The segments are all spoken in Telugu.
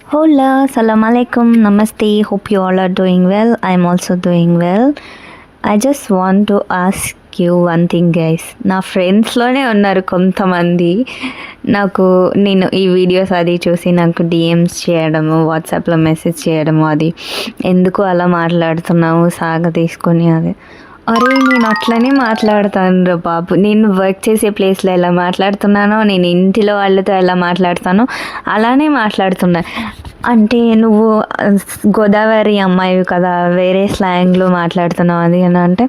Hola, Salam Alaikum, Namaste. Hope you all are doing well. I'm also doing well. I just want to ask you one thing, guys. నా ఫ్రెండ్స్లోనే ఉన్నారు కొంతమంది. నేను ఈ వీడియోస్ అది చూసి నాకు డిఎమ్స్ చేయడము, వాట్సాప్లో మెసేజ్ చేయడము, అది ఎందుకు అలా మాట్లాడుతున్నావు సాగ తీసుకొని అది. అరే నేను అట్లనే మాట్లాడతాను రా బాబు. నేను వర్క్ చేసే ప్లేస్లో ఎలా మాట్లాడుతున్నానో, నేను ఇంటిలో వాళ్ళతో ఎలా మాట్లాడతానో అలానే మాట్లాడుతున్నా. అంటే నువ్వు గోదావరి అమ్మాయివి కదా, వేరే స్లాంగ్లో మాట్లాడుతున్నావు అది అని అంటే,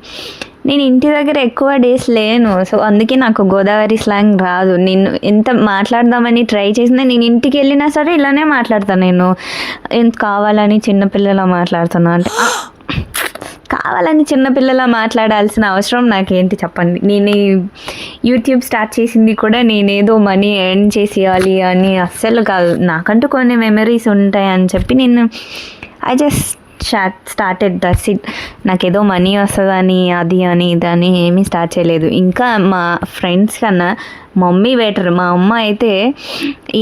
నేను ఇంటి దగ్గర ఎక్కువ డేస్ లేను. సో అందుకే నాకు గోదావరి స్లాంగ్ రాదు. నేను ఎంత మాట్లాడదామని ట్రై చేసినా, నేను ఇంటికి వెళ్ళినా సరే ఇలానే మాట్లాడతాను. నేను ఎంత కావాలని చిన్నపిల్లలా మాట్లాడుతున్నా అంటే, కావాలని చిన్నపిల్లలా మాట్లాడాల్సిన అవసరం నాకేంటి చెప్పండి. నేను యూట్యూబ్ స్టార్ట్ చేసింది కూడా నేనేదో మనీ ఎర్న్ చేసేయాలి అని అస్సలు కాదు. నాకంటూ కొన్ని మెమరీస్ ఉంటాయి అని చెప్పి నేను I just started that's it. నాకేదో మనీ వస్తుందని అది అని ఇదని ఏమీ స్టార్ట్ చేయలేదు. ఇంకా మా ఫ్రెండ్స్ కన్నా మమ్మీ బెటర్. మా అమ్మ అయితే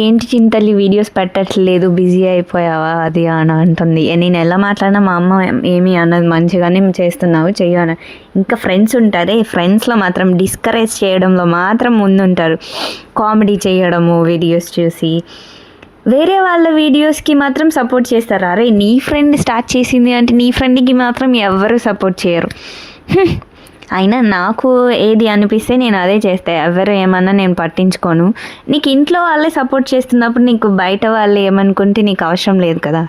ఏంటి చింతల్లి వీడియోస్ పెట్టట్లేదు, బిజీ అయిపోయావా అది అని అంటుంది. నేను ఎలా మాట్లాడినా మా అమ్మ ఏమీ అన్నది, మంచిగానే చేస్తున్నావు చెయ్యి అని. ఇంకా ఫ్రెండ్స్ ఉంటారే, ఫ్రెండ్స్లో మాత్రం డిస్కరేజ్ చేయడంలో మాత్రం ముందుంటారు. కామెడీ చేయడము వీడియోస్ చూసి, వేరే వాళ్ళ వీడియోస్కి మాత్రం సపోర్ట్ చేస్తారు. అరే నీ ఫ్రెండ్ స్టార్ట్ చేసింది అంటే నీ ఫ్రెండ్కి మాత్రం ఎవ్వరూ సపోర్ట్ చేయరు. అయినా నాకు ఏది అనిపిస్తే నేను అదే చేస్తాను. ఎవరు ఏమన్నా నేను పట్టించుకోను. నీకు ఇంట్లో వాళ్ళే సపోర్ట్ చేస్తున్నప్పుడు నీకు బయట వాళ్ళు ఏమనుకుంటే నీకు అవసరం లేదు కదా.